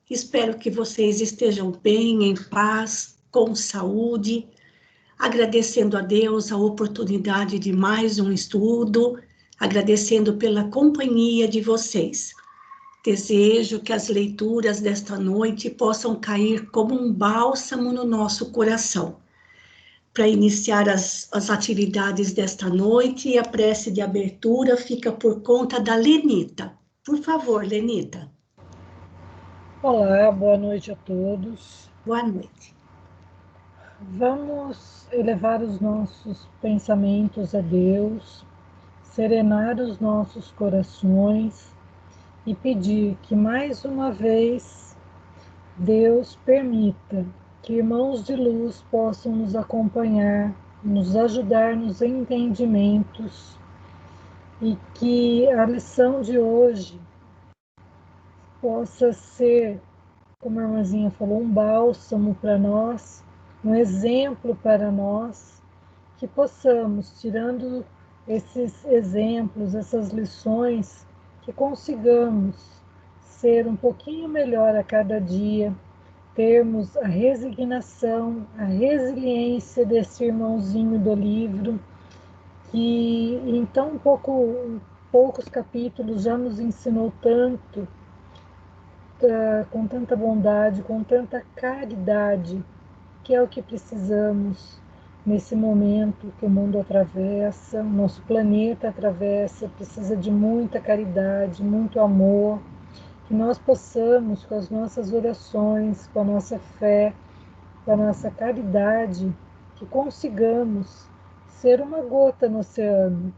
Espero que vocês estejam bem, em paz, com saúde, agradecendo a Deus a oportunidade de mais um estudo, agradecendo pela companhia de vocês. Desejo que as leituras desta noite possam cair como um bálsamo no nosso coração. Para iniciar as atividades desta noite, e a prece de abertura fica por conta da Lenita. Por favor, Lenita. Olá, boa noite a todos. Boa noite. Vamos elevar os nossos pensamentos a Deus, serenar os nossos corações e pedir que mais uma vez Deus permita que irmãos de luz possam nos acompanhar, nos ajudar nos entendimentos e que a lição de hoje possa ser, como a irmãzinha falou, um bálsamo para nós, um exemplo para nós, que possamos, tirando esses exemplos, essas lições, que consigamos ser um pouquinho melhor a cada dia, termos a resignação, a resiliência desse irmãozinho do livro, que em tão poucos capítulos já nos ensinou tanto, com tanta bondade, com tanta caridade, que é o que precisamos nesse momento que o mundo atravessa, o nosso planeta atravessa, precisa de muita caridade, muito amor, que nós possamos, com as nossas orações, com a nossa fé, com a nossa caridade, que consigamos ser uma gota no oceano,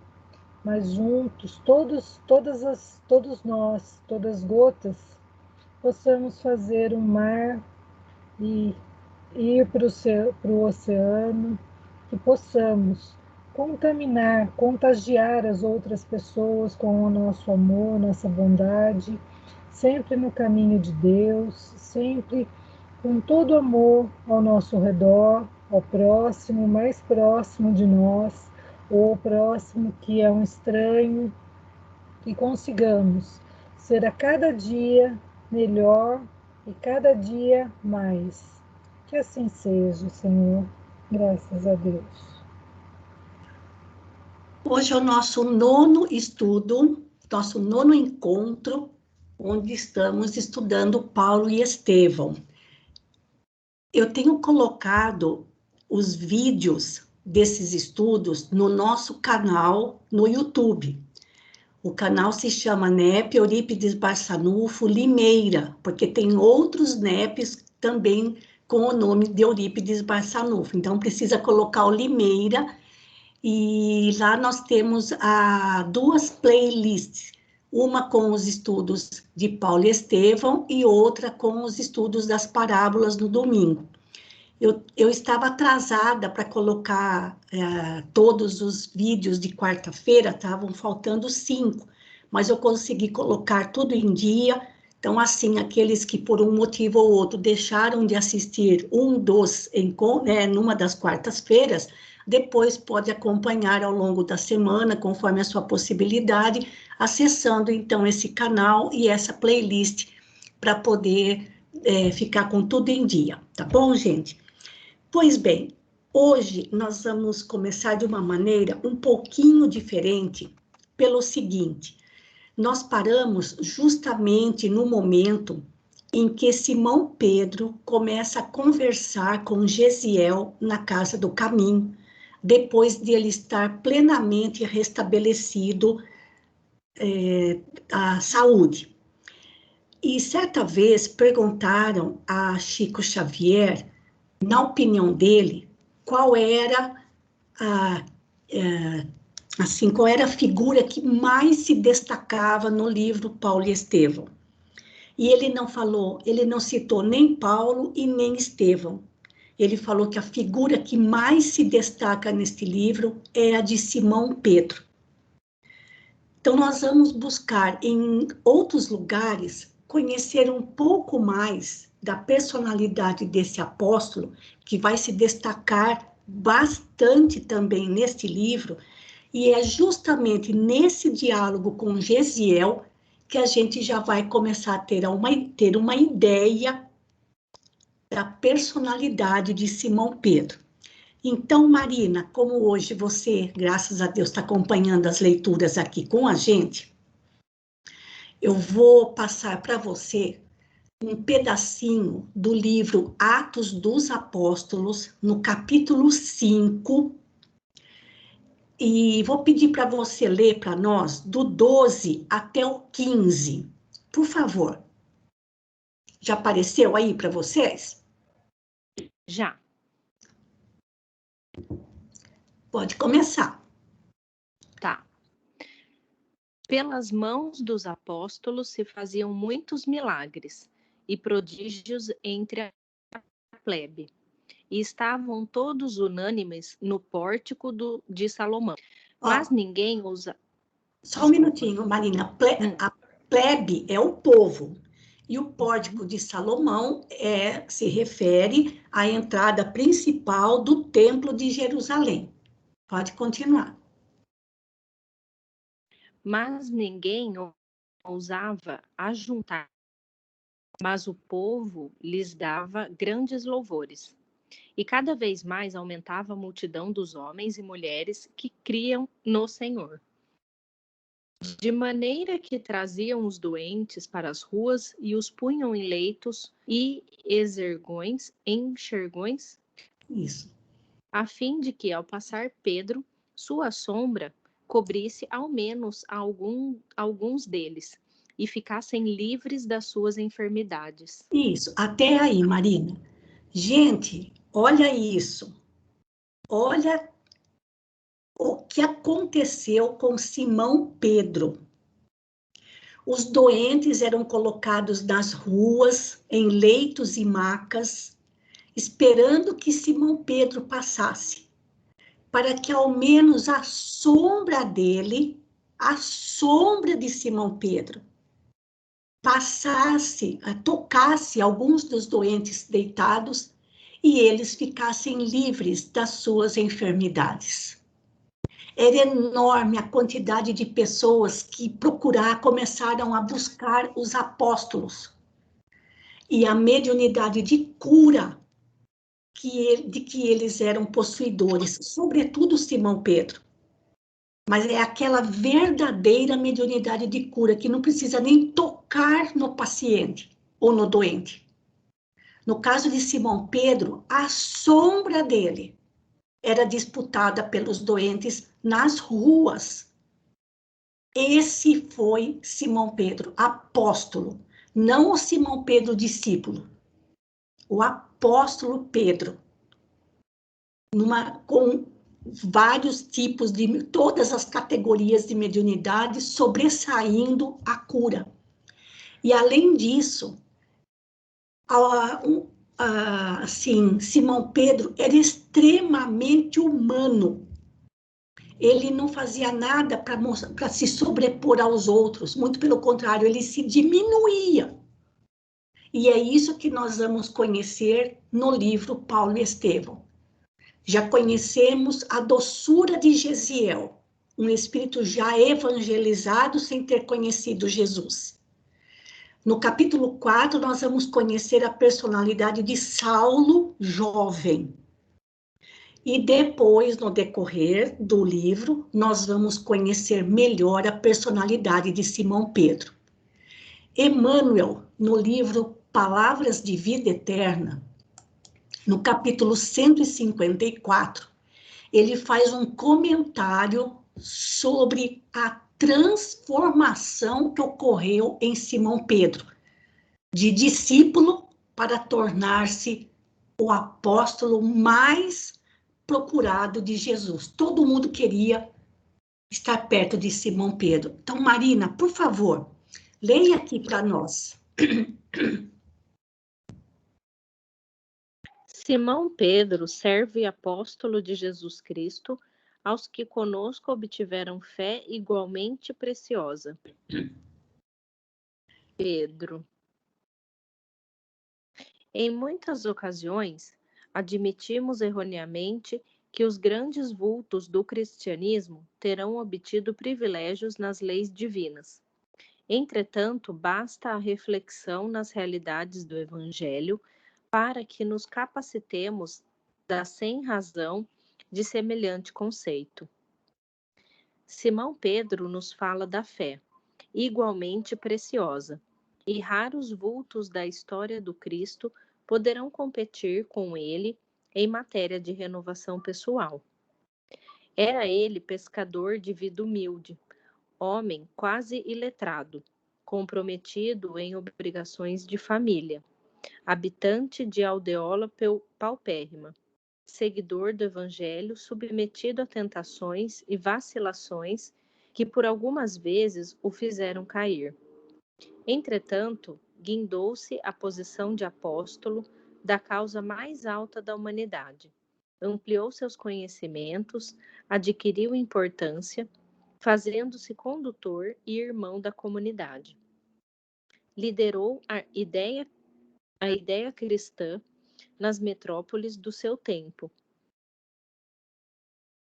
mas juntos, todos nós, todas as gotas, possamos fazer um mar e ir para o oceano, que possamos contaminar, contagiar as outras pessoas com o nosso amor, nossa bondade, sempre no caminho de Deus, sempre com todo amor ao nosso redor, ao próximo, mais próximo de nós, ou ao próximo que é um estranho, que consigamos ser a cada dia melhor e cada dia mais. Que assim seja, Senhor. Graças a Deus. Hoje é o nosso nono estudo, nosso nono encontro, onde estamos estudando Paulo e Estevão. Eu tenho colocado os vídeos desses estudos no nosso canal no YouTube. O canal se chama NEP Eurípides Barçanufo Limeira, porque tem outros NEPs também com o nome de Eurípides Barçanufo. Então, precisa colocar o Limeira, e lá nós temos duas playlists, uma com os estudos de Paulo e Estevão e outra com os estudos das parábolas no domingo. Eu estava atrasada para colocar todos os vídeos de quarta-feira, estavam faltando 5, mas eu consegui colocar tudo em dia. Então, assim, aqueles que por um motivo ou outro deixaram de assistir numa das quartas-feiras, depois pode acompanhar ao longo da semana, conforme a sua possibilidade, acessando então esse canal e essa playlist para poder ficar com tudo em dia, tá bom, gente? Pois bem, hoje nós vamos começar de uma maneira um pouquinho diferente, pelo seguinte: nós paramos justamente no momento em que Simão Pedro começa a conversar com Gesiel na casa do caminho, depois de ele estar plenamente restabelecido a saúde. E certa vez perguntaram a Chico Xavier, na opinião dele, qual era a figura que mais se destacava no livro Paulo e Estevão. E ele não citou nem Paulo e nem Estevão. Ele falou que a figura que mais se destaca neste livro é a de Simão Pedro. Então, nós vamos buscar em outros lugares conhecer um pouco mais da personalidade desse apóstolo, que vai se destacar bastante também neste livro, e é justamente nesse diálogo com Gesiel que a gente já vai começar a ter uma ideia da personalidade de Simão Pedro. Então, Marina, como hoje você, graças a Deus, está acompanhando as leituras aqui com a gente, eu vou passar para você um pedacinho do livro Atos dos Apóstolos, no capítulo 5, e vou pedir para você ler para nós do 12 até o 15, por favor. Já apareceu aí para vocês? Já. Pode começar. Tá. Pelas mãos dos apóstolos se faziam muitos milagres e prodígios entre a plebe, e estavam todos unânimes no pórtico de Salomão. Mas ninguém ousa... Só um minutinho, Marina. A plebe é o povo. E o pórtico de Salomão se refere à entrada principal do Templo de Jerusalém. Pode continuar. Mas ninguém ousava ajuntar, mas o povo lhes dava grandes louvores. E cada vez mais aumentava a multidão dos homens e mulheres que criam no Senhor. De maneira que traziam os doentes para as ruas e os punham em leitos e enxergões, Isso. a fim de que, ao passar Pedro, sua sombra cobrisse ao menos alguns deles e ficassem livres das suas enfermidades. Isso, até aí, Marina. Gente, olha isso. Olha o que aconteceu com Simão Pedro. Os doentes eram colocados nas ruas, em leitos e macas, esperando que Simão Pedro passasse, para que ao menos a sombra dele, a sombra de Simão Pedro, tocasse alguns dos doentes deitados e eles ficassem livres das suas enfermidades. Era enorme a quantidade de pessoas que começaram a buscar os apóstolos. E a mediunidade de cura de que eles eram possuidores, sobretudo Simão Pedro. Mas é aquela verdadeira mediunidade de cura que não precisa nem tocar no paciente ou no doente. No caso de Simão Pedro, a sombra dele era disputada pelos doentes nas ruas. Esse foi Simão Pedro, apóstolo, não o Simão Pedro discípulo, o apóstolo Pedro, com vários tipos de, todas as categorias de mediunidade, sobressaindo a cura. E além disso, assim, Simão Pedro era extremamente humano. Ele não fazia nada para se sobrepor aos outros, muito pelo contrário, ele se diminuía. E é isso que nós vamos conhecer no livro Paulo e Estevão. Já conhecemos a doçura de Gesiel, um espírito já evangelizado sem ter conhecido Jesus. No capítulo 4, nós vamos conhecer a personalidade de Saulo, jovem. E depois, no decorrer do livro, nós vamos conhecer melhor a personalidade de Simão Pedro. Emmanuel, no livro Palavras de Vida Eterna, no capítulo 154, ele faz um comentário sobre a transformação que ocorreu em Simão Pedro, de discípulo para tornar-se o apóstolo mais procurado de Jesus. Todo mundo queria estar perto de Simão Pedro. Então, Marina, por favor, leia aqui para nós. Simão Pedro, servo e apóstolo de Jesus Cristo, aos que conosco obtiveram fé igualmente preciosa. Pedro. Em muitas ocasiões, admitimos erroneamente que os grandes vultos do cristianismo terão obtido privilégios nas leis divinas. Entretanto, basta a reflexão nas realidades do Evangelho para que nos capacitemos da sem-razão de semelhante conceito. Simão Pedro nos fala da fé, igualmente preciosa, e raros vultos da história do Cristo poderão competir com ele em matéria de renovação pessoal. Era ele pescador de vida humilde, homem quase iletrado, comprometido em obrigações de família, habitante de aldeola paupérrima, seguidor do Evangelho, submetido a tentações e vacilações que por algumas vezes o fizeram cair. Entretanto, guindou-se à posição de apóstolo da causa mais alta da humanidade. Ampliou seus conhecimentos, adquiriu importância, fazendo-se condutor e irmão da comunidade. Liderou a ideia cristã nas metrópoles do seu tempo.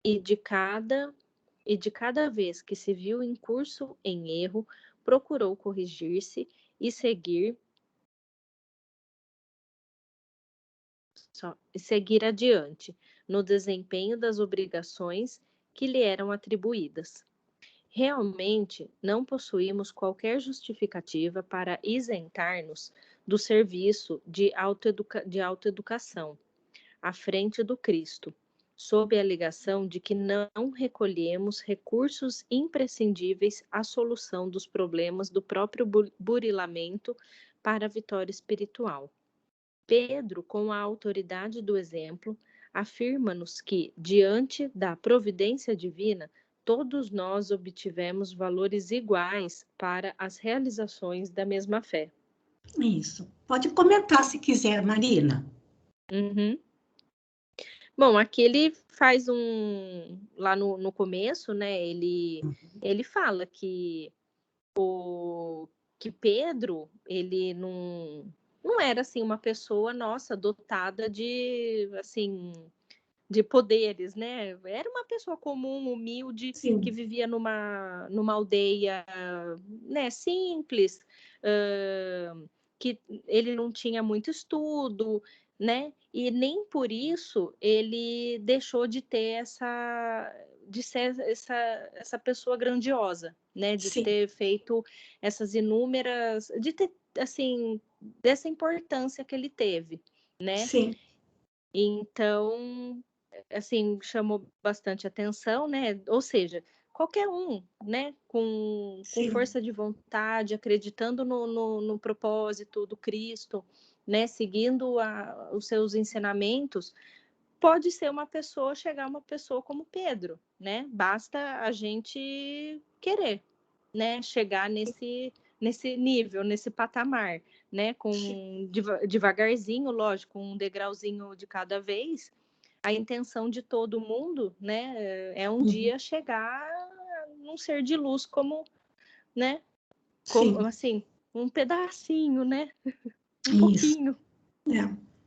E de cada vez que se viu em curso em erro, procurou corrigir-se e seguir adiante no desempenho das obrigações que lhe eram atribuídas. Realmente, não possuímos qualquer justificativa para isentar-nos do serviço de autoeducação à frente do Cristo, sob a alegação de que não recolhemos recursos imprescindíveis à solução dos problemas do próprio burilamento para a vitória espiritual. Pedro, com a autoridade do exemplo, afirma-nos que, diante da providência divina, todos nós obtivemos valores iguais para as realizações da mesma fé. Isso. Pode comentar se quiser, Marina. Uhum. Bom, aqui ele faz lá no começo, né, ele fala que Pedro, ele não era, assim, uma pessoa, nossa, dotada de, assim, de poderes, né? Era uma pessoa comum, humilde, Sim. Que vivia numa aldeia, né, simples, que ele não tinha muito estudo, né? E nem por isso ele deixou de ter de ser essa pessoa grandiosa, né? De Sim. ter feito essas inúmeras, de ter, assim, dessa importância que ele teve, né? Sim. Então, assim, chamou bastante atenção, né? Ou seja, qualquer um, né, com força de vontade, acreditando no propósito do Cristo, né, seguindo os seus ensinamentos, pode ser chegar uma pessoa como Pedro, né? Basta a gente querer, né, chegar nesse nível, nesse patamar, né, com devagarzinho, lógico, um degrauzinho de cada vez. A intenção de todo mundo, né, é um dia chegar num ser de luz como, né, como, assim, um pedacinho, né, pouquinho.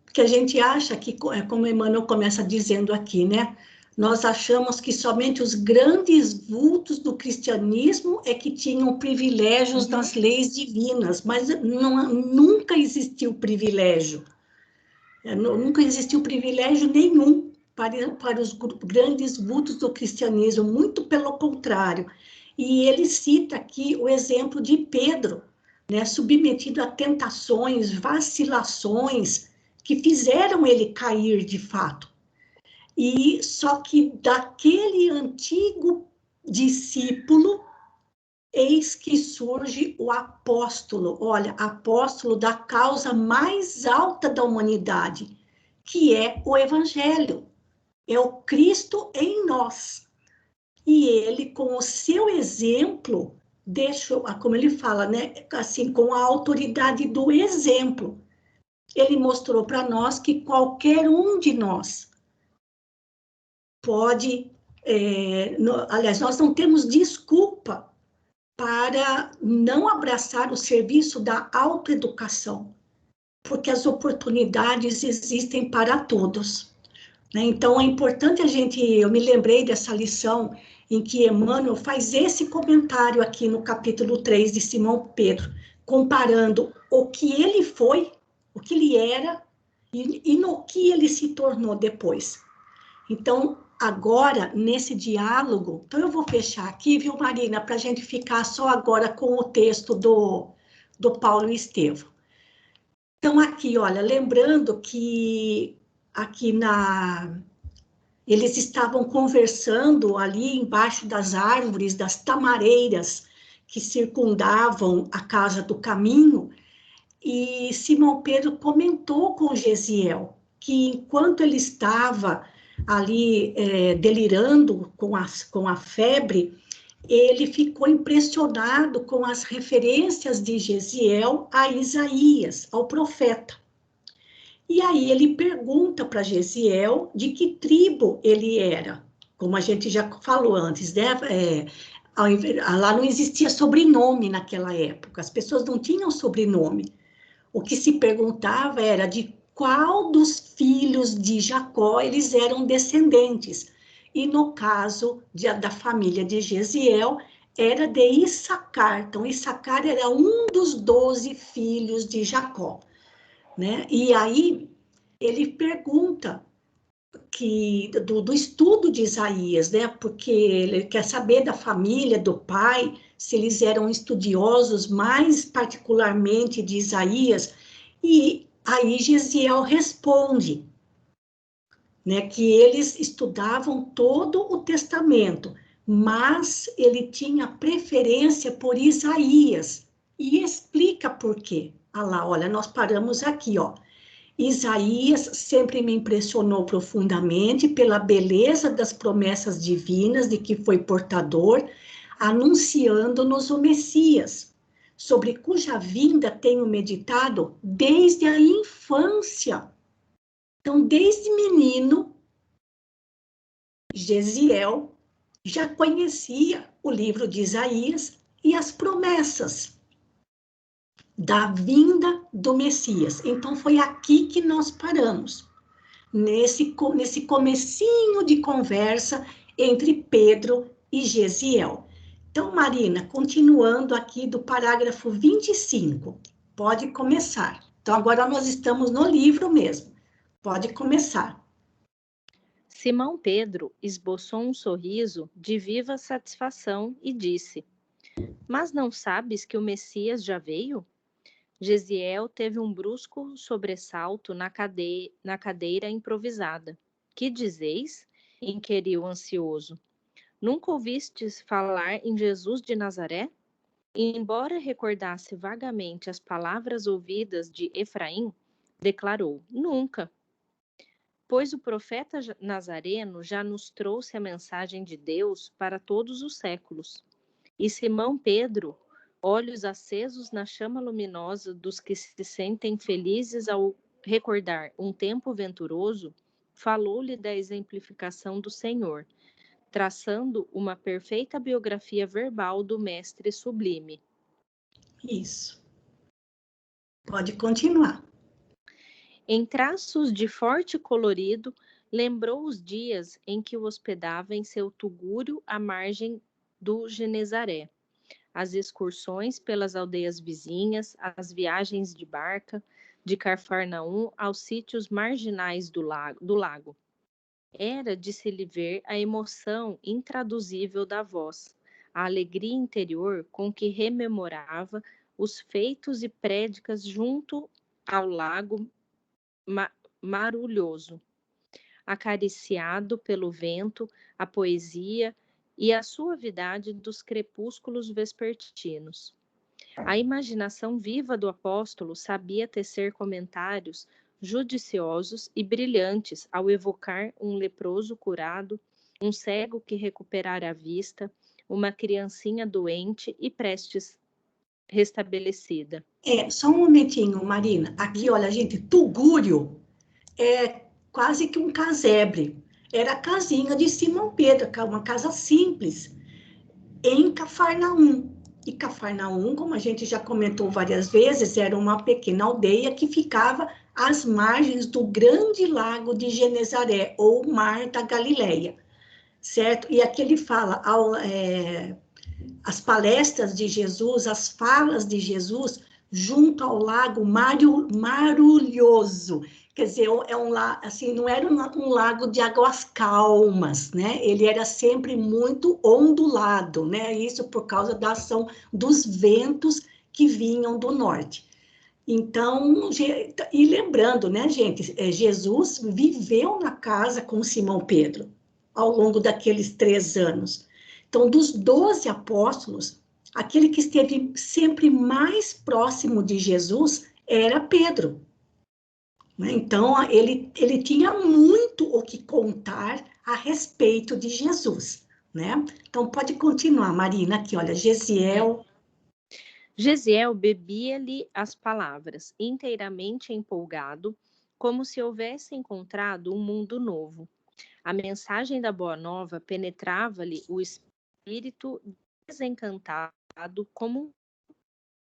Porque a gente acha que, como Emmanuel começa dizendo aqui, né, nós achamos que somente os grandes vultos do cristianismo é que tinham privilégios nas leis divinas, mas nunca existiu privilégio. Nunca existiu privilégio nenhum para os grandes vultos do cristianismo, muito pelo contrário. E ele cita aqui o exemplo de Pedro, né, submetido a tentações, vacilações, que fizeram ele cair de fato. E só que daquele antigo discípulo, eis que surge o apóstolo, olha, apóstolo da causa mais alta da humanidade, que é o Evangelho, é o Cristo em nós. E ele, com o seu exemplo, deixou, como ele fala, né, assim, com a autoridade do exemplo, ele mostrou para nós que qualquer um de nós pode, aliás, nós não temos desculpa para não abraçar o serviço da autoeducação, porque as oportunidades existem para todos. Né? Então, é importante eu me lembrei dessa lição em que Emmanuel faz esse comentário aqui no capítulo 3 de Simão Pedro, comparando o que ele foi, o que ele era, e no que ele se tornou depois. Então, agora, nesse diálogo, então eu vou fechar aqui, viu, Marina, para a gente ficar só agora com o texto do Paulo e Estevão. Então, aqui, olha, lembrando que aqui eles estavam conversando ali embaixo das árvores, das tamareiras que circundavam a casa do caminho, e Simão Pedro comentou com Gesiel que enquanto ele estava ali delirando com a febre, ele ficou impressionado com as referências de Gesiel a Isaías, ao profeta. E aí ele pergunta para Gesiel de que tribo ele era, como a gente já falou antes, né? Lá não existia sobrenome naquela época, as pessoas não tinham sobrenome. O que se perguntava era de qual dos filhos de Jacó eles eram descendentes. E no caso da família de Gesiel, era de Issacar. Então, Issacar era um dos 12 filhos de Jacó, né? E aí ele pergunta do estudo de Isaías, né? Porque ele quer saber da família, do pai, se eles eram estudiosos, mais particularmente de Isaías, e aí Gesiel responde, né, que eles estudavam todo o Testamento, mas ele tinha preferência por Isaías, e explica por quê. Ah lá, olha, nós paramos aqui, ó. Isaías sempre me impressionou profundamente pela beleza das promessas divinas de que foi portador, anunciando-nos o Messias, sobre cuja vinda tenho meditado desde a infância. Então, desde menino, Gesiel já conhecia o livro de Isaías e as promessas da vinda do Messias. Então, foi aqui que nós paramos, nesse comecinho de conversa entre Pedro e Gesiel. Então, Marina, continuando aqui do parágrafo 25, pode começar. Então, agora nós estamos no livro mesmo. Pode começar. Simão Pedro esboçou um sorriso de viva satisfação e disse: Mas não sabes que o Messias já veio? Gesiel teve um brusco sobressalto na cadeira improvisada. Que dizeis? Inquiriu ansioso. Nunca ouvistes falar em Jesus de Nazaré? E, embora recordasse vagamente as palavras ouvidas de Efraim, declarou: Nunca. Pois o profeta Nazareno já nos trouxe a mensagem de Deus para todos os séculos. E Simão Pedro, olhos acesos na chama luminosa dos que se sentem felizes ao recordar um tempo venturoso, falou-lhe da exemplificação do Senhor, traçando uma perfeita biografia verbal do mestre sublime. Isso. Pode continuar. Em traços de forte colorido, lembrou os dias em que o hospedava em seu tugúrio à margem do Genezaré, as excursões pelas aldeias vizinhas, as viagens de barca, de Cafarnaum aos sítios marginais do lago. Era de se lhe ver a emoção intraduzível da voz, a alegria interior com que rememorava os feitos e prédicas junto ao lago marulhoso, acariciado pelo vento, a poesia e a suavidade dos crepúsculos vespertinos. A imaginação viva do apóstolo sabia tecer comentários judiciosos e brilhantes ao evocar um leproso curado, um cego que recuperara a vista, uma criancinha doente e prestes restabelecida. Só um momentinho, Marina. Aqui, olha, gente, tugúrio é quase que um casebre. Era a casinha de Simão Pedro, uma casa simples, em Cafarnaum. E Cafarnaum, como a gente já comentou várias vezes, era uma pequena aldeia que ficava às margens do grande lago de Genezaré, ou Mar da Galileia. certo? E aqui ele fala, as palestras de Jesus, as falas de Jesus, junto ao lago marulhoso. Quer dizer, assim, não era um lago de águas calmas, né? Ele era sempre muito ondulado, né? Isso por causa da ação dos ventos que vinham do norte. Então, e lembrando, né, gente, Jesus viveu na casa com Simão Pedro ao longo daqueles 3 anos. Então, dos 12 apóstolos, aquele que esteve sempre mais próximo de Jesus era Pedro, né? Então, ele tinha muito o que contar a respeito de Jesus, né? Então, pode continuar, Marina, aqui, olha, Gesiel. Gesiel bebia-lhe as palavras, inteiramente empolgado, como se houvesse encontrado um mundo novo. A mensagem da Boa Nova penetrava-lhe o espírito desencantado como um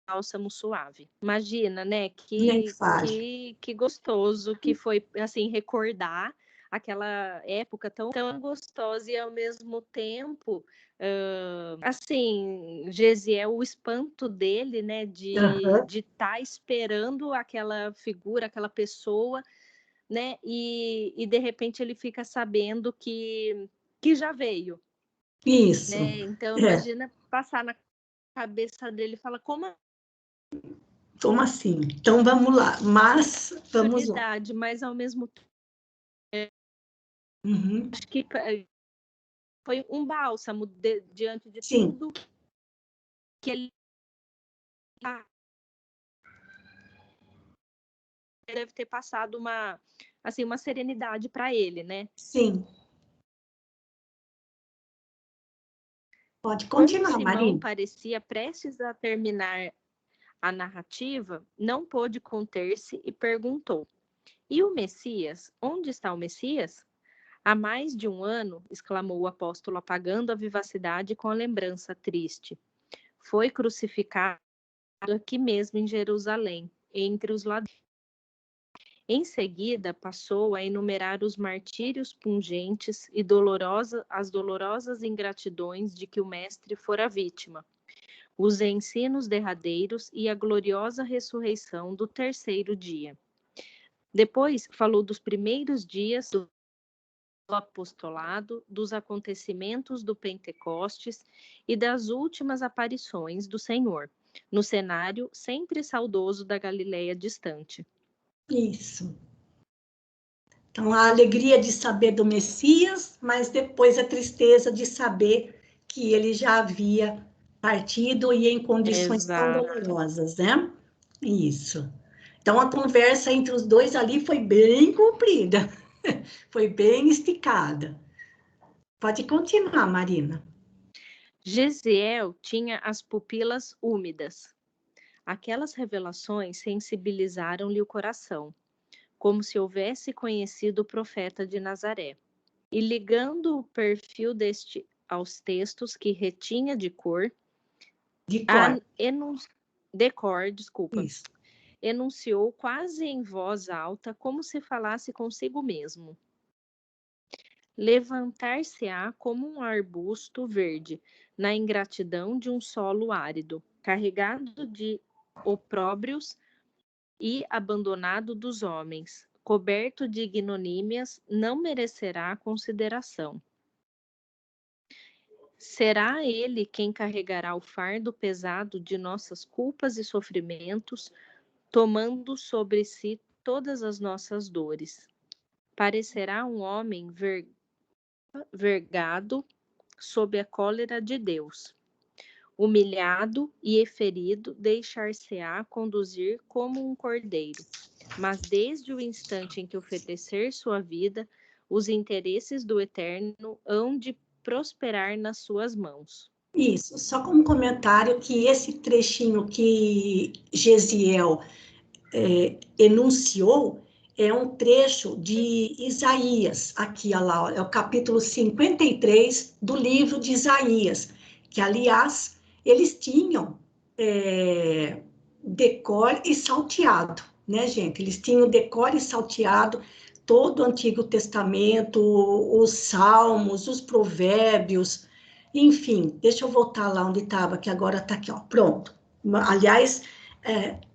bálsamo suave. Imagina, né? Nem fale. Que gostoso que foi, assim, recordar aquela época tão gostosa e, ao mesmo tempo, assim, Gesiel, o espanto dele, né? De estar esperando aquela figura, aquela pessoa, né? E de repente ele fica sabendo que já veio, Isso. né? Então, imagina passar na cabeça dele e falar, como assim? Então, vamos lá. Mas, vamos lá. Mas ao mesmo tempo, Uhum. acho que foi um bálsamo diante de Sim. tudo que ele deve ter passado uma serenidade para ele, né? Sim. Pode continuar, Como Simão Marina. parecia prestes a terminar a narrativa, não pôde conter-se e perguntou: E o Messias? Onde está o Messias? Há mais de 1 ano, exclamou o apóstolo, apagando a vivacidade com a lembrança triste. Foi crucificado aqui mesmo em Jerusalém, entre os ladrões. Em seguida, passou a enumerar os martírios pungentes e as dolorosas ingratidões de que o mestre fora vítima, os ensinos derradeiros e a gloriosa ressurreição do 3º dia. Depois, falou dos primeiros dias do apostolado, dos acontecimentos do Pentecostes e das últimas aparições do Senhor, no cenário sempre saudoso da Galileia distante. Isso. Então, a alegria de saber do Messias, mas depois a tristeza de saber que ele já havia partido e em condições tão dolorosas, né? Isso. Então, a conversa entre os dois ali foi bem comprida, foi bem esticada. Pode continuar, Marina. Gesiel tinha as pupilas úmidas. Aquelas revelações sensibilizaram-lhe o coração, como se houvesse conhecido o profeta de Nazaré. E ligando o perfil deste aos textos que retinha de cor, Isso. enunciou quase em voz alta, como se falasse consigo mesmo. Levantar-se-á como um arbusto verde, na ingratidão de um solo árido, carregado de opróbrios e abandonado dos homens, coberto de ignomínias, não merecerá consideração. Será ele quem carregará o fardo pesado de nossas culpas e sofrimentos, tomando sobre si todas as nossas dores. Parecerá um homem vergado sob a cólera de Deus. Humilhado e ferido, deixar-se-á conduzir como um cordeiro. Mas desde o instante em que oferecer sua vida, os interesses do Eterno hão de prosperar nas suas mãos. Isso, só como comentário que esse trechinho que Gesiel enunciou é um trecho de Isaías, aqui, olha lá, é o capítulo 53 do livro de Isaías, que, aliás, eles tinham decor e salteado, né, gente? Eles tinham decor e salteado, todo o Antigo Testamento, os Salmos, os Provérbios, enfim, deixa eu voltar lá onde estava, que agora está aqui, ó, pronto. Aliás,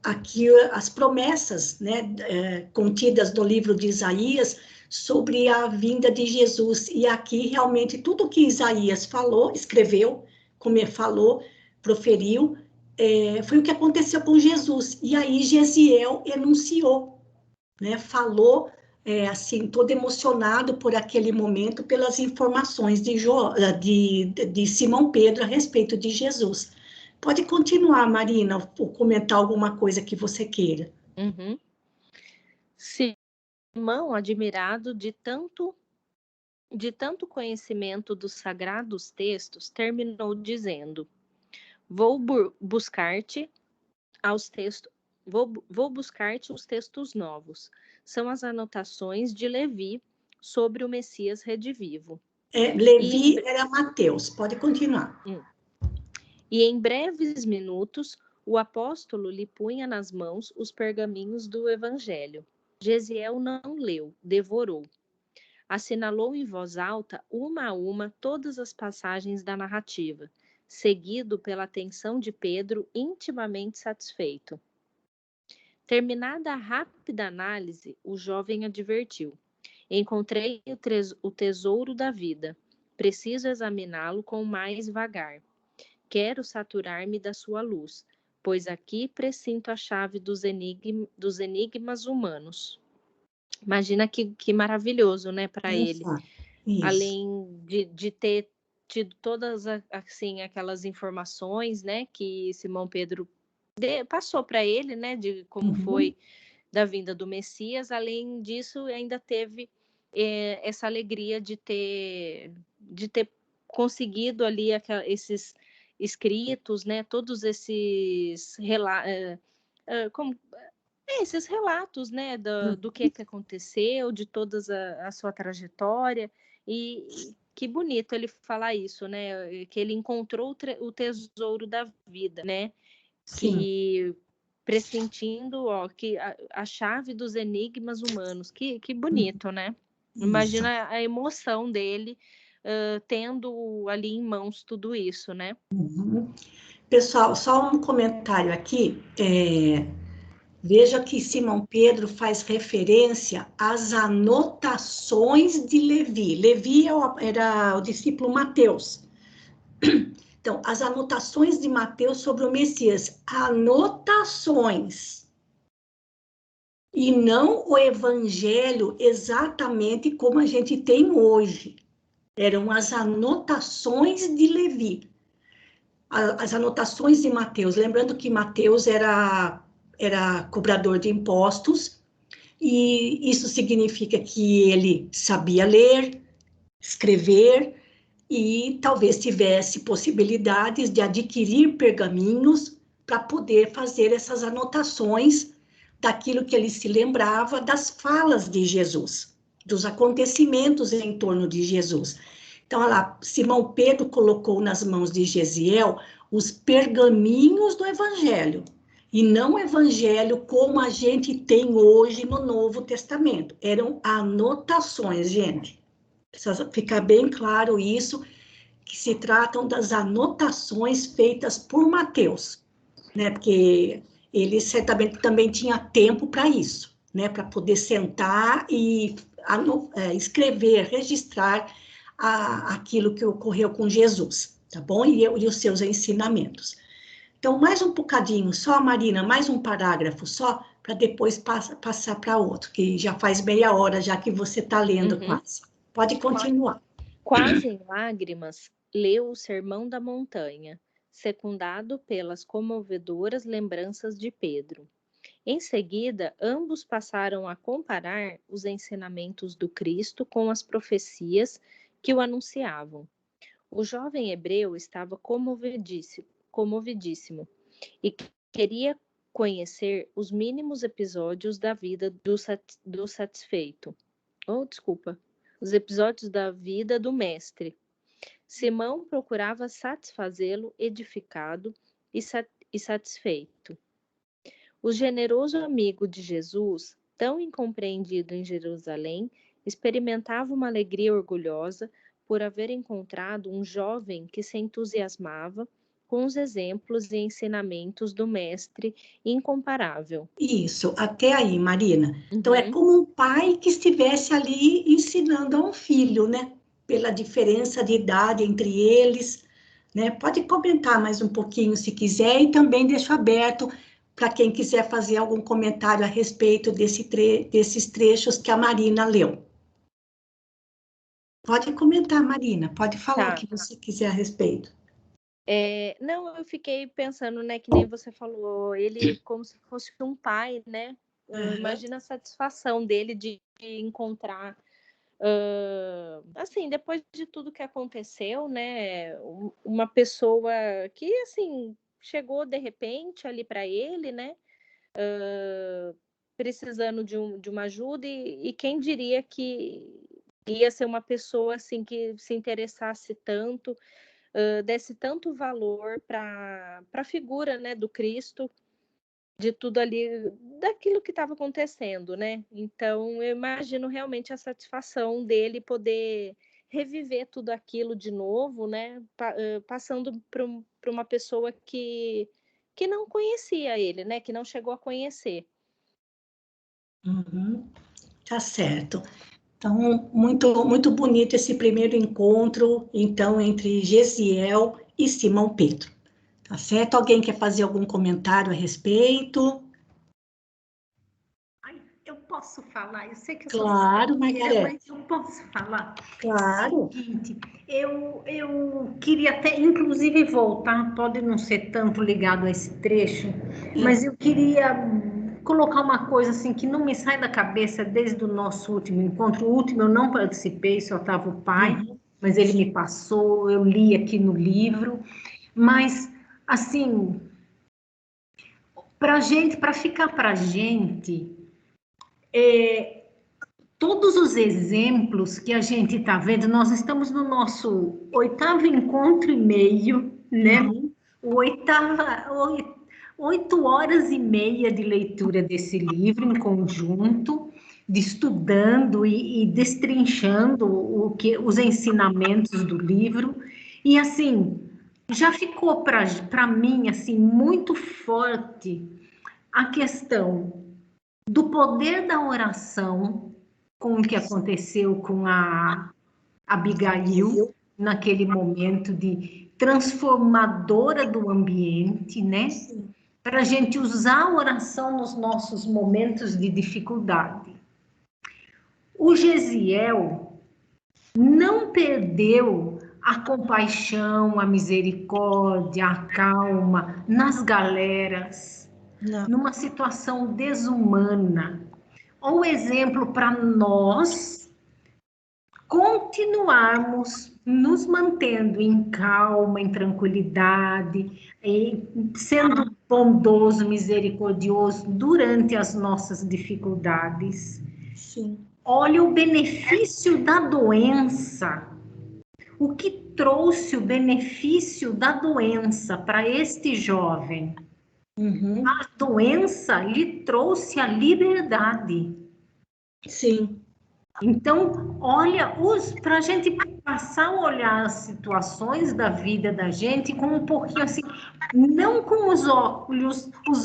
aqui as promessas, né, contidas no livro de Isaías sobre a vinda de Jesus, e aqui realmente tudo que Isaías falou, escreveu, como ele falou, proferiu, foi o que aconteceu com Jesus, e aí Gesiel enunciou, né, falou, assim, todo emocionado por aquele momento, pelas informações de Simão Pedro a respeito de Jesus. Pode continuar, Marina, ou comentar alguma coisa que você queira. Uhum. Simão, admirado de tanto conhecimento dos sagrados textos, terminou dizendo: Vou buscar-te os textos novos. São as anotações de Levi sobre o Messias redivivo. Levi era Mateus. Pode continuar. E em breves minutos, o apóstolo lhe punha nas mãos os pergaminhos do Evangelho. Gesiel não leu, devorou. Assinalou em voz alta, uma a uma, todas as passagens da narrativa, seguido pela atenção de Pedro, intimamente satisfeito. Terminada a rápida análise, o jovem advertiu: Encontrei o tesouro da vida. Preciso examiná-lo com mais vagar. Quero saturar-me da sua luz, pois aqui presinto a chave dos enigmas humanos. Imagina que maravilhoso, né, para ele. Isso. Além de ter tido todas assim, aquelas informações, né, que Simão Pedro passou para ele, né, de como foi da vinda do Messias. Além disso, ainda teve essa alegria de ter conseguido ali esses escritos, né, todos esses esses relatos, né, do que aconteceu, de toda a sua trajetória. E que bonito ele falar isso, né, que ele encontrou o tesouro da vida, né, que pressentindo, que a chave dos enigmas humanos. Que bonito, né? Imagina a emoção dele tendo ali em mãos tudo isso, né? Pessoal, só um comentário aqui. Veja que Simão Pedro faz referência às anotações de Levi. Levi era o discípulo Mateus. Então, as anotações de Mateus sobre o Messias. Anotações. E não o evangelho exatamente como a gente tem hoje. Eram as anotações de Levi. As anotações de Mateus. Lembrando que Mateus era cobrador de impostos, e isso significa que ele sabia ler, escrever, e talvez tivesse possibilidades de adquirir pergaminhos para poder fazer essas anotações daquilo que ele se lembrava das falas de Jesus, dos acontecimentos em torno de Jesus. Então, olha lá, Simão Pedro colocou nas mãos de Gesiel os pergaminhos do Evangelho, e não o Evangelho como a gente tem hoje no Novo Testamento. Eram anotações, gente. Precisa ficar bem claro isso, que se tratam das anotações feitas por Mateus, né? Porque ele certamente também tinha tempo para isso, né? Para poder sentar e escrever, registrar aquilo que ocorreu com Jesus, tá bom? E os seus ensinamentos. Então, mais um bocadinho só, Marina, mais um parágrafo só, para depois passar para outro, que já faz meia hora já que você está lendo quase. Pode continuar. Quase em lágrimas, leu o Sermão da Montanha, secundado pelas comovedoras lembranças de Pedro. Em seguida, ambos passaram a comparar os ensinamentos do Cristo com as profecias que o anunciavam. O jovem hebreu estava comovidíssimo e queria conhecer os mínimos episódios da vida do satisfeito. Os episódios da vida do mestre. Simão procurava satisfazê-lo edificado e satisfeito. O generoso amigo de Jesus tão incompreendido em Jerusalém, experimentava uma alegria orgulhosa por haver encontrado um jovem que se entusiasmava com os exemplos e ensinamentos do mestre incomparável. Isso, até aí, Marina. Então, é Uhum. como um pai que estivesse ali ensinando a um filho, né? Pela diferença de idade entre eles, né? Pode comentar mais um pouquinho se quiser, e também deixo aberto para quem quiser fazer algum comentário a respeito desses trechos que a Marina leu. Pode comentar, Marina, pode falar o Tá. que você quiser a respeito. Não, eu fiquei pensando, né, que nem você falou, ele como se fosse um pai, né? Imagina a satisfação dele de encontrar, assim, depois de tudo que aconteceu, né, uma pessoa que, assim, chegou de repente ali para ele, né, precisando de uma ajuda, e quem diria que ia ser uma pessoa, assim, que se interessasse tanto, desse tanto valor para a figura, né, do Cristo, de tudo ali, daquilo que estava acontecendo, né? Então, eu imagino realmente a satisfação dele poder reviver tudo aquilo de novo, né? Passando para uma pessoa que não conhecia ele, né? Que não chegou a conhecer. Uhum, tá certo. Então, muito, muito bonito esse primeiro encontro, então, entre Gesiel e Simão Pedro. Tá certo? Alguém quer fazer algum comentário a respeito? Ai, eu posso falar? Eu sei que eu sou Claro, filha, Margareth. mas eu posso falar. Claro. Seguinte, eu queria até, inclusive, voltar, pode não ser tanto ligado a esse trecho, mas eu queria colocar uma coisa assim que não me sai da cabeça desde o nosso último encontro. O último eu não participei, só estava o pai, mas ele me passou, eu li aqui no livro, mas assim, para ficar para gente, todos os exemplos que a gente está vendo, nós estamos no nosso 8º encontro e meio, né? O 8 horas e meia de leitura desse livro em conjunto, de estudando e destrinchando os ensinamentos do livro. E assim, já ficou para mim assim muito forte a questão do poder da oração, com o que aconteceu com a Abigail, naquele momento de transformadora do ambiente, né? Para a gente usar a oração nos nossos momentos de dificuldade. O Gesiel não perdeu a compaixão, a misericórdia, a calma nas galeras, numa situação desumana. Ou exemplo para nós continuarmos nos mantendo em calma, em tranquilidade, sendo bondoso, misericordioso durante as nossas dificuldades. Sim. Olha o benefício da doença. O que trouxe o benefício da doença para este jovem? A doença lhe trouxe a liberdade. Sim. Então, olha, para a gente passar a olhar as situações da vida da gente com um pouquinho assim, não com os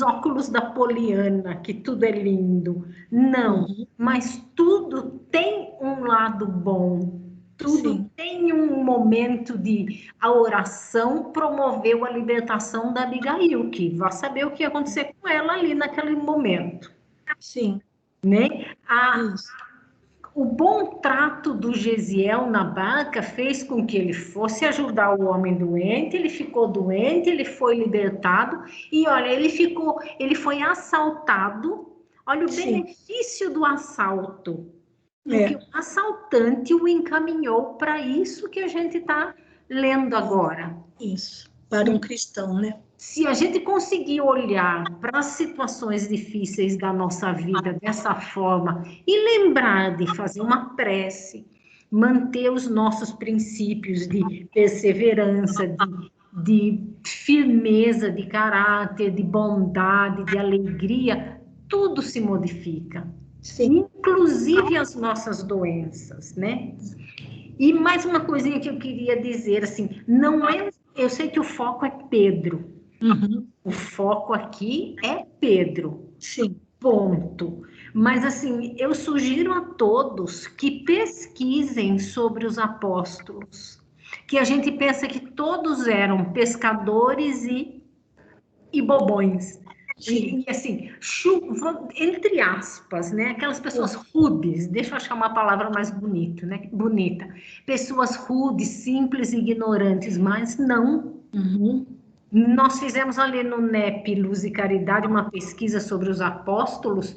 óculos da Poliana, que tudo é lindo, não, mas tudo tem um lado bom, tudo tem um momento de a oração promoveu a libertação da Abigail, que vai saber o que ia acontecer com ela ali naquele momento. Sim. Né? O bom trato do Gesiel na barca fez com que ele fosse ajudar o homem doente, ele ficou doente, ele foi libertado, e olha, ele foi assaltado. Olha o benefício do assalto. Porque o assaltante o encaminhou para isso que a gente está lendo agora. Isso, para um cristão, né? Se a gente conseguir olhar para as situações difíceis da nossa vida dessa forma e lembrar de fazer uma prece, manter os nossos princípios de perseverança, de firmeza de caráter, de bondade, de alegria, tudo se modifica. Sim. Inclusive as nossas doenças, né? E mais uma coisinha que eu queria dizer, assim, não é, eu sei que o foco é Pedro. Uhum. O foco aqui é Pedro. Sim. Ponto. Mas, assim, eu sugiro a todos que pesquisem sobre os apóstolos, que a gente pensa que todos eram pescadores e bobões. Sim. E assim, entre aspas, né? Aquelas pessoas rudes, deixa eu achar uma palavra mais bonita, né? Bonita. Pessoas rudes, simples e ignorantes, mas não. Uhum. Nós fizemos ali no NEP Luz e Caridade uma pesquisa sobre os apóstolos,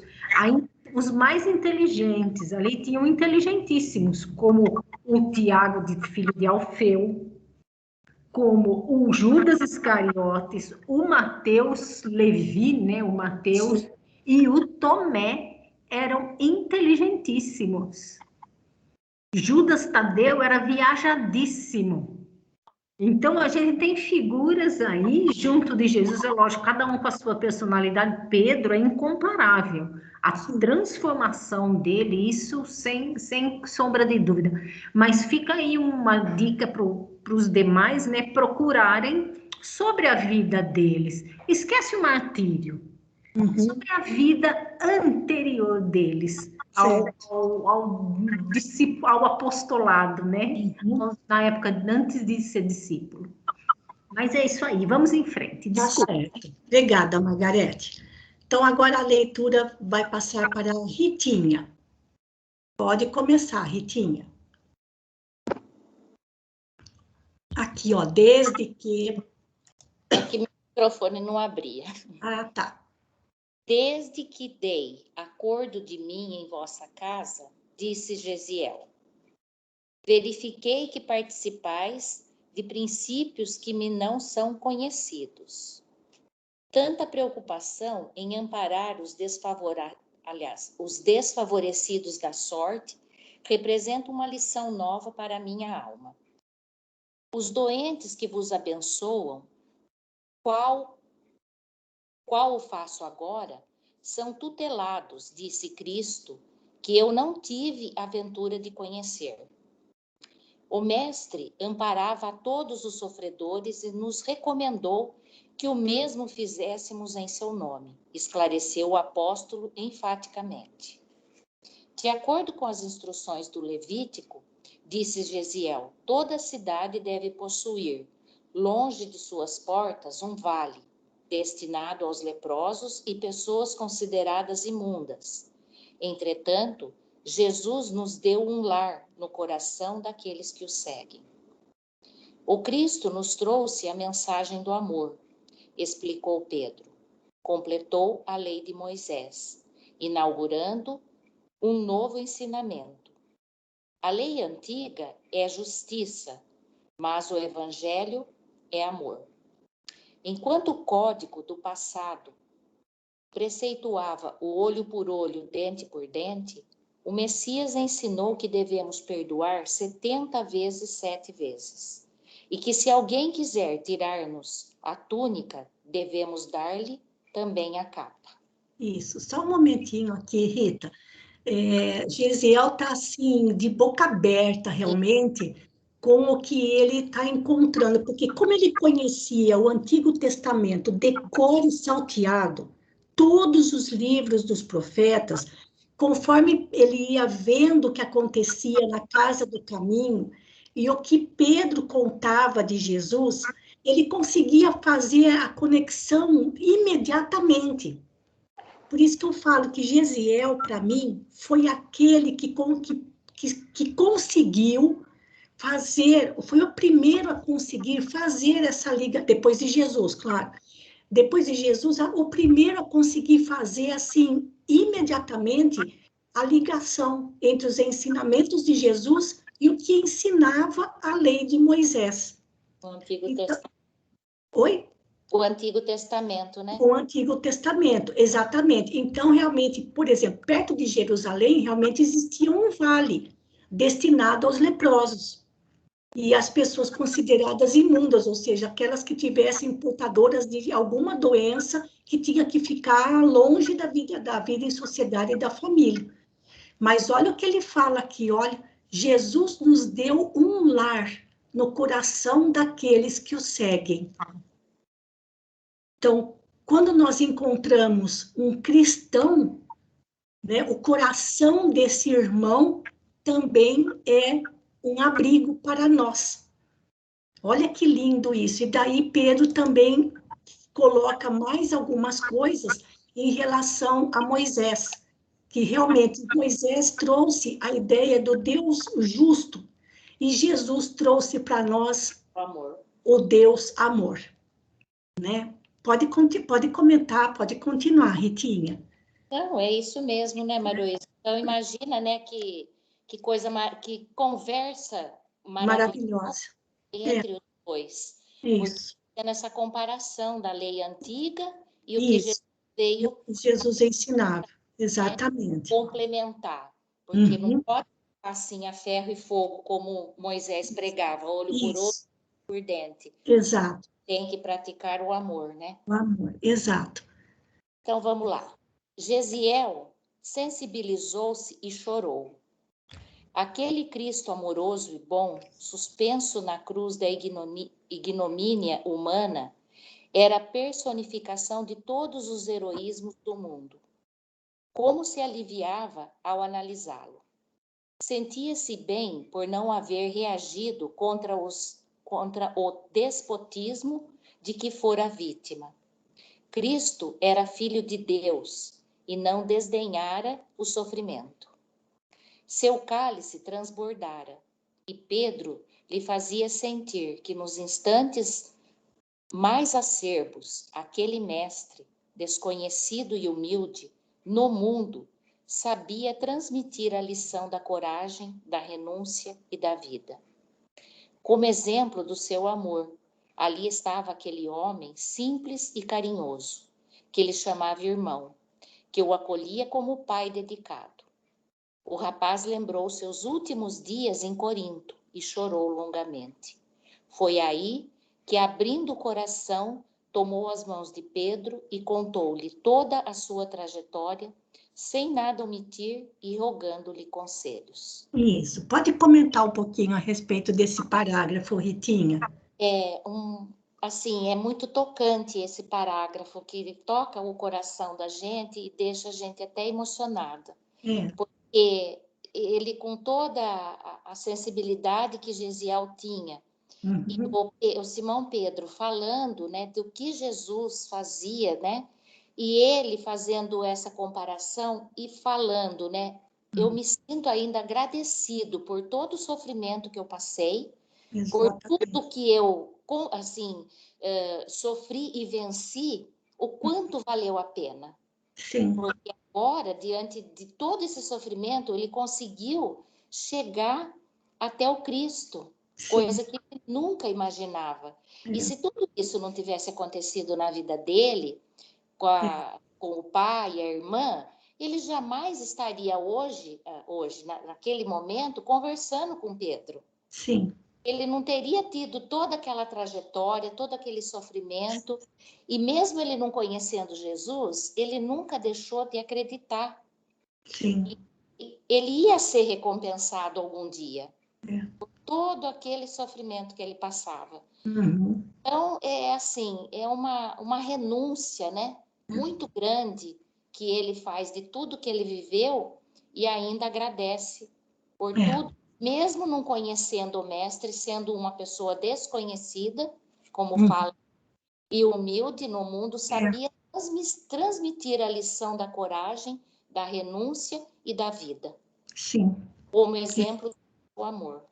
os mais inteligentes, ali tinham inteligentíssimos, como o Tiago, filho de Alfeu, como o Judas Iscariotes, o Mateus Levi, né, o Mateus, Sim. e o Tomé eram inteligentíssimos. Judas Tadeu era viajadíssimo. Então, a gente tem figuras aí, junto de Jesus, é lógico, cada um com a sua personalidade. Pedro é incomparável. A transformação dele, isso sem sombra de dúvida. Mas fica aí uma dica para os demais, né, procurarem sobre a vida deles. Esquece o martírio. Uhum. Sobre a vida anterior deles ao apostolado, né? Uhum. Na época antes de ser discípulo. Mas é isso aí, vamos em frente. Tá Desculpa. certo. Obrigada, Margarete. Então, agora a leitura vai passar para a Ritinha. Pode começar, Ritinha. Aqui, ó, desde que... É que meu microfone não abria. Ah, tá. Desde que dei acordo de mim em vossa casa, disse Gesiel, verifiquei que participais de princípios que me não são conhecidos. Tanta preocupação em amparar os desfavorecidos da sorte representa uma lição nova para a minha alma. Os doentes que vos abençoam, qual o faço agora, são tutelados, disse Cristo, que eu não tive a ventura de conhecer. O Mestre amparava a todos os sofredores e nos recomendou que o mesmo fizéssemos em seu nome, esclareceu o apóstolo enfaticamente. De acordo com as instruções do Levítico, disse Gesiel, toda cidade deve possuir, longe de suas portas, um vale, destinado aos leprosos e pessoas consideradas imundas. Entretanto, Jesus nos deu um lar no coração daqueles que o seguem. O Cristo nos trouxe a mensagem do amor, explicou Pedro. Completou a lei de Moisés, inaugurando um novo ensinamento. A lei antiga é justiça, mas o evangelho é amor. Enquanto o código do passado preceituava o olho por olho, dente por dente, o Messias ensinou que devemos perdoar 70 vezes 7 vezes. E que se alguém quiser tirar-nos a túnica, devemos dar-lhe também a capa. Isso, só um momentinho aqui, Rita. Gesiel está assim, de boca aberta, realmente, com o que ele está encontrando, porque como ele conhecia o Antigo Testamento de cor e salteado, todos os livros dos profetas, conforme ele ia vendo o que acontecia na casa do caminho, e o que Pedro contava de Jesus, ele conseguia fazer a conexão imediatamente. Por isso que eu falo que Gesiel, para mim, foi aquele que conseguiu fazer, foi o primeiro a conseguir fazer essa liga, depois de Jesus, claro. Depois de Jesus, o primeiro a conseguir fazer, assim, imediatamente, a ligação entre os ensinamentos de Jesus e o que ensinava a lei de Moisés. O Antigo Então, Testamento. Oi? O Antigo Testamento, né? O Antigo Testamento, exatamente. Então, realmente, por exemplo, perto de Jerusalém, realmente existia um vale destinado aos leprosos. e as pessoas consideradas imundas, ou seja, aquelas que tivessem portadoras de alguma doença que tinha que ficar longe da vida em sociedade e da família. Mas olha o que ele fala aqui, olha, Jesus nos deu um lar no coração daqueles que o seguem. Então, quando nós encontramos um cristão, né, o coração desse irmão também é um abrigo para nós. Olha que lindo isso. E daí Pedro também coloca mais algumas coisas em relação a Moisés, que realmente Moisés trouxe a ideia do Deus justo e Jesus trouxe para nós Amor. o Deus amor, né? Pode comentar, pode continuar, Ritinha. Não, é isso mesmo, né, Maruísa? Então, imagina, né, que coisa, que conversa maravilhosa Maravilhosa. entre os dois. Isso. Porque nessa comparação da lei antiga e o que Isso. Jesus veio Jesus ensinava, exatamente. complementar. Porque não pode ficar assim a ferro e fogo, como Moisés pregava, olho por olho, por dente. Exato. Tem que praticar o amor, né? O amor, exato. Então, vamos lá. Gesiel sensibilizou-se e chorou. Aquele Cristo amoroso e bom, suspenso na cruz da ignomínia humana, era a personificação de todos os heroísmos do mundo. Como se aliviava ao analisá-lo. Sentia-se bem por não haver reagido contra o despotismo de que fora vítima. Cristo era filho de Deus e não desdenhara o sofrimento. Seu cálice transbordara e Pedro lhe fazia sentir que nos instantes mais acerbos, aquele mestre, desconhecido e humilde, no mundo, sabia transmitir a lição da coragem, da renúncia e da vida. Como exemplo do seu amor, ali estava aquele homem simples e carinhoso, que ele chamava irmão, que o acolhia como pai dedicado. O rapaz lembrou seus últimos dias em Corinto e chorou longamente. Foi aí que, abrindo o coração, tomou as mãos de Pedro e contou-lhe toda a sua trajetória, sem nada omitir e rogando-lhe conselhos. Isso. Pode comentar um pouquinho a respeito desse parágrafo, Ritinha? É muito tocante esse parágrafo, que ele toca o coração da gente e deixa a gente até emocionada. Porque ele, com toda a sensibilidade que Gesiel tinha, e o Simão Pedro falando, né, do que Jesus fazia, né, e ele fazendo essa comparação e falando, né, eu me sinto ainda agradecido por todo o sofrimento que eu passei, por tudo que eu, assim, sofri e venci, o quanto valeu a pena. Sim. Porque agora, diante de todo esse sofrimento, ele conseguiu chegar até o Cristo, coisa que ele nunca imaginava. E se tudo isso não tivesse acontecido na vida dele, com o pai e a irmã, ele jamais estaria hoje, naquele momento, conversando com Pedro. Sim. Ele não teria tido toda aquela trajetória, todo aquele sofrimento, e mesmo ele não conhecendo Jesus, ele nunca deixou de acreditar. Sim. Ele ia ser recompensado algum dia por todo aquele sofrimento que ele passava. Então, é uma renúncia, né, muito grande que ele faz de tudo que ele viveu e ainda agradece por tudo. Mesmo não conhecendo o mestre, sendo uma pessoa desconhecida, como fala, e humilde no mundo, sabia transmitir a lição da coragem, da renúncia e da vida. Sim. Como exemplo do amor.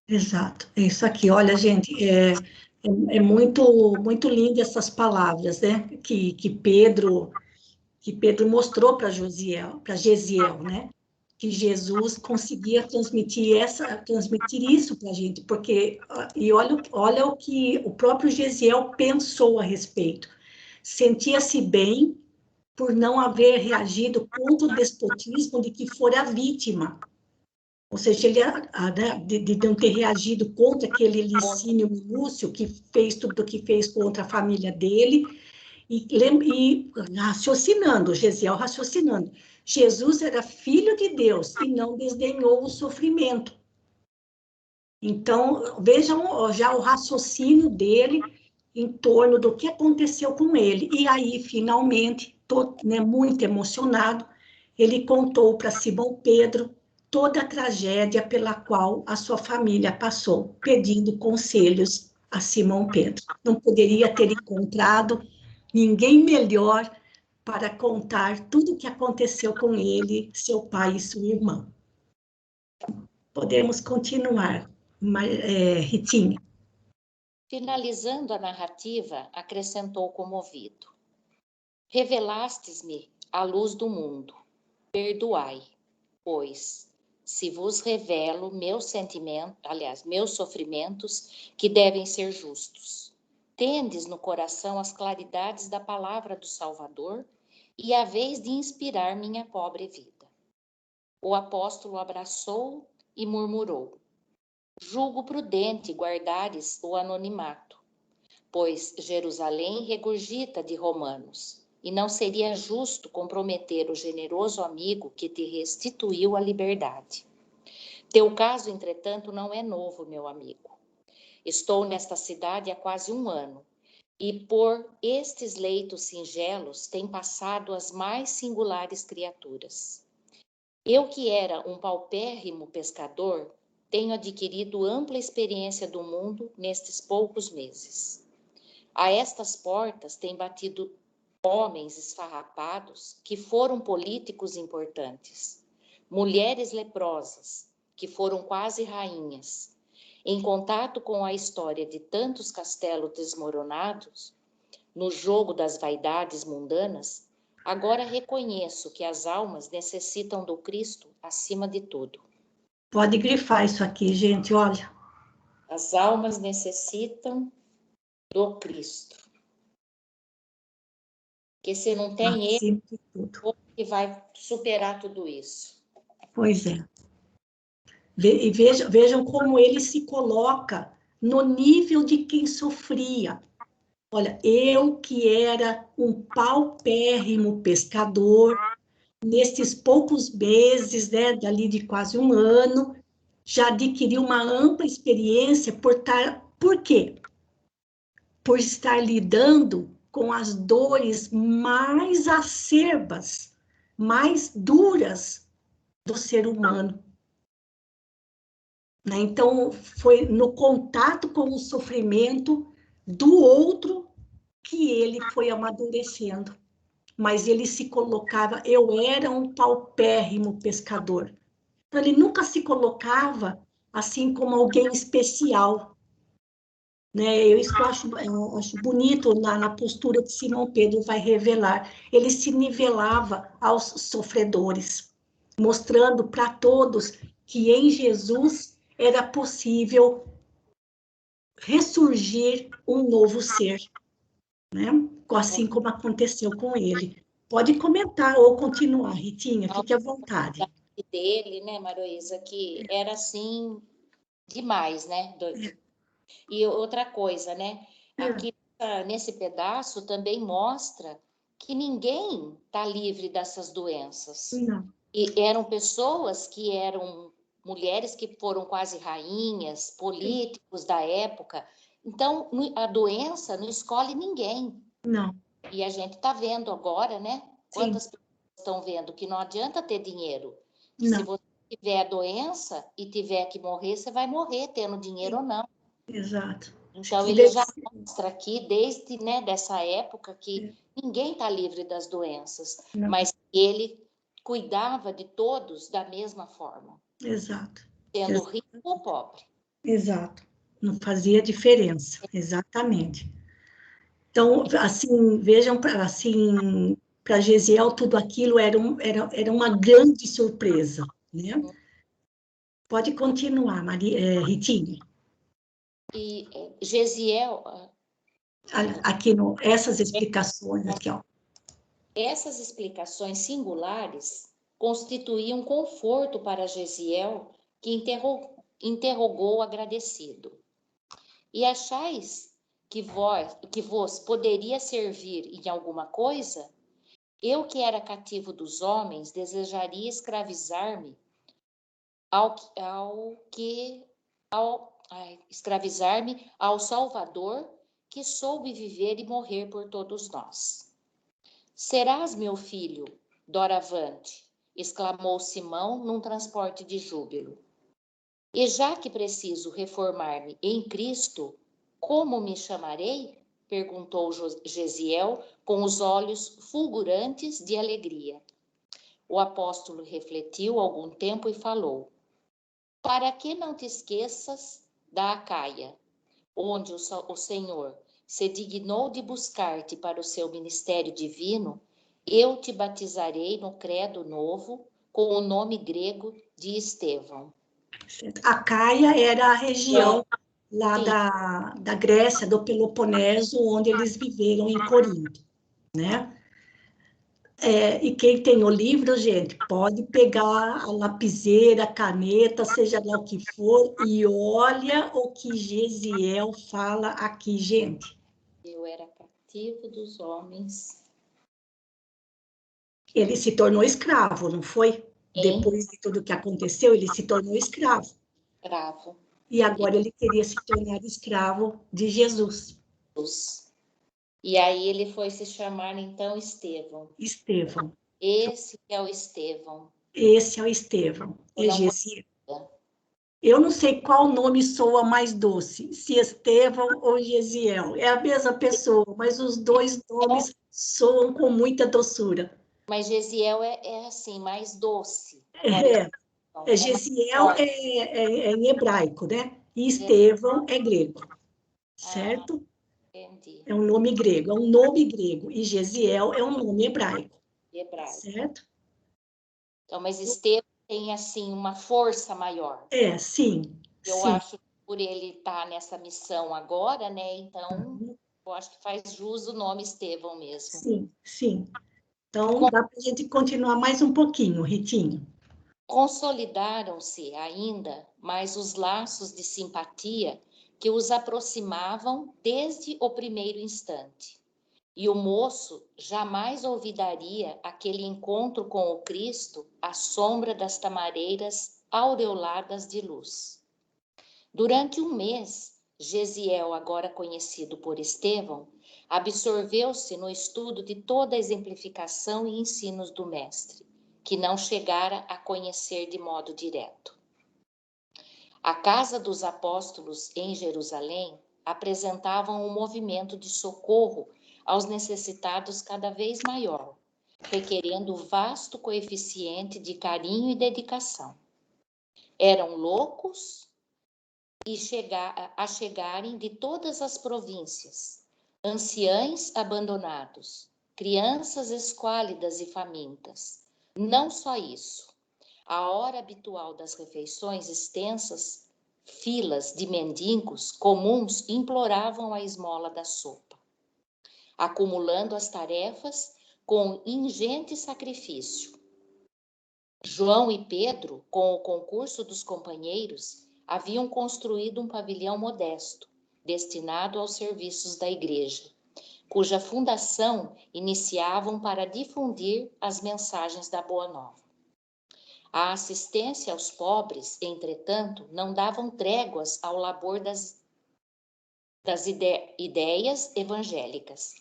Exato. É isso aqui. Olha, gente, é muito lindo essas palavras, né? Que Pedro mostrou para Gesiel, né? Que Jesus conseguia transmitir isso para a gente, porque e olha o que o próprio Gesiel pensou a respeito. Sentia-se bem por não haver reagido contra o despotismo de que fora vítima. Ou seja, ele de não ter reagido contra aquele Licínio Minúcio, que fez tudo o que fez contra a família dele, e raciocinando, Gesiel raciocinando. Jesus era filho de Deus e não desdenhou o sofrimento. Então, vejam já o raciocínio dele em torno do que aconteceu com ele. E aí, finalmente, muito emocionado, ele contou para Simão Pedro toda a tragédia pela qual a sua família passou, pedindo conselhos a Simão Pedro. Não poderia ter encontrado ninguém melhor para contar tudo o que aconteceu com ele, seu pai e sua irmã. Podemos continuar, Ritinha. Finalizando a narrativa, acrescentou comovido: revelastes-me a luz do mundo. Perdoai, pois, se vos revelo meus sofrimentos, que devem ser justos. Tendes no coração as claridades da palavra do Salvador e haveis de inspirar minha pobre vida. O apóstolo abraçou e murmurou: julgo prudente guardares o anonimato, pois Jerusalém regurgita de romanos, e não seria justo comprometer o generoso amigo que te restituiu a liberdade. Teu caso, entretanto, não é novo, meu amigo. Estou nesta cidade há quase 1 ano, e por estes leitos singelos têm passado as mais singulares criaturas. Eu, que era um paupérrimo pescador, tenho adquirido ampla experiência do mundo nestes poucos meses. A estas portas têm batido homens esfarrapados que foram políticos importantes, mulheres leprosas que foram quase rainhas. Em contato com a história de tantos castelos desmoronados, no jogo das vaidades mundanas, agora reconheço que as almas necessitam do Cristo acima de tudo. Pode grifar isso aqui, gente, olha. As almas necessitam do Cristo. Porque se não tem ele, como que vai superar tudo isso? Pois é. E vejam como ele se coloca no nível de quem sofria. Olha, eu que era um paupérrimo pescador, nesses poucos meses, né, dali de quase 1 ano, já adquiri uma ampla experiência por quê? Por estar lidando com as dores mais acerbas, mais duras do ser humano. Né? Então, foi no contato com o sofrimento do outro que ele foi amadurecendo. Mas ele se colocava, eu era um paupérrimo pescador. Então, ele nunca se colocava assim como alguém especial. Né? Isso que eu acho bonito na postura de Simão Pedro, vai revelar. Ele se nivelava aos sofredores, mostrando para todos que em Jesus era possível ressurgir um novo ser, né? Assim como aconteceu com ele. Pode comentar ou continuar, Ritinha, fique à vontade. Dele, né, Maroísa, que era assim demais, né? E outra coisa, né? Aqui nesse pedaço também mostra que ninguém está livre dessas doenças. Não. E eram pessoas que eram mulheres que foram quase rainhas, políticos da época. Então, a doença não escolhe ninguém. Não. E a gente está vendo agora, né? Quantas pessoas estão vendo que não adianta ter dinheiro. Se você tiver a doença e tiver que morrer, você vai morrer, tendo dinheiro ou não. Exato. Então, ele já mostra aqui, desde dessa época, que ninguém está livre das doenças, mas ele cuidava de todos da mesma forma. Exato. Sendo rico ou pobre. Exato. Não fazia diferença, exatamente. Então, assim, vejam, assim, para Gesiel, tudo aquilo era uma grande surpresa, né? Pode continuar, Ritinha. E Gesiel... Aqui, essas explicações, aqui, ó. Essas explicações singulares constituíam conforto para Gesiel, que interrogou agradecido: E achais que vos poderia servir em alguma coisa? Eu que era cativo dos homens, desejaria escravizar-me escravizar-me ao Salvador, que soube viver e morrer por todos nós. Serás meu filho, doravante, exclamou Simão num transporte de júbilo. E já que preciso reformar-me em Cristo, como me chamarei? Perguntou Gesiel, com os olhos fulgurantes de alegria. O apóstolo refletiu algum tempo e falou: Para que não te esqueças da Acaia, onde o Senhor se dignou de buscar-te para o seu ministério divino, eu te batizarei no credo novo, com o nome grego de Estevão. A Caia era a região lá da Grécia, do Peloponeso, onde eles viveram em Corinto, né? E quem tem o livro, gente, pode pegar a lapiseira, a caneta, seja lá o que for, e olha o que Gesiel fala aqui, gente. Eu era cativo dos homens. Ele se tornou escravo, não foi? Depois de tudo que aconteceu, ele se tornou escravo. Escravo. E agora ele queria se tornar escravo de Jesus. E aí ele foi se chamar, então, Estevão. Estevão. Esse é o Estevão. Esse é o Estevão. Eu não sei qual nome soa mais doce, se Estevão ou Gesiel. É a mesma pessoa, mas os dois nomes soam com muita doçura. Mas Gesiel é assim, mais doce. Gesiel é em hebraico, né? E Estevão é grego, certo? Entendi. É um nome grego, e Gesiel é um nome hebraico. Certo? Então, mas Estevão tem, assim, uma força maior. Sim. Eu acho que por ele estar nessa missão agora, né? Então, eu acho que faz jus o nome Estevão mesmo. Sim. Então, dá para a gente continuar mais um pouquinho, Ritinho. Consolidaram-se ainda mais os laços de simpatia que os aproximavam desde o primeiro instante. E o moço jamais olvidaria aquele encontro com o Cristo à sombra das tamareiras aureoladas de luz. Durante um mês, Gesiel, agora conhecido por Estevão, absorveu-se no estudo de toda a exemplificação e ensinos do mestre, que não chegara a conhecer de modo direto. A casa dos apóstolos em Jerusalém apresentava um movimento de socorro aos necessitados cada vez maior, requerendo vasto coeficiente de carinho e dedicação. Eram loucos a chegarem de todas as províncias, anciães abandonados, crianças esquálidas e famintas. Não só isso, a hora habitual das refeições, extensas filas de mendigos comuns imploravam a esmola da sopa, acumulando as tarefas com ingente sacrifício. João e Pedro, com o concurso dos companheiros, haviam construído um pavilhão modesto, destinado aos serviços da igreja, cuja fundação iniciavam para difundir as mensagens da Boa Nova. A assistência aos pobres, entretanto, não davam tréguas ao labor das ideias evangélicas.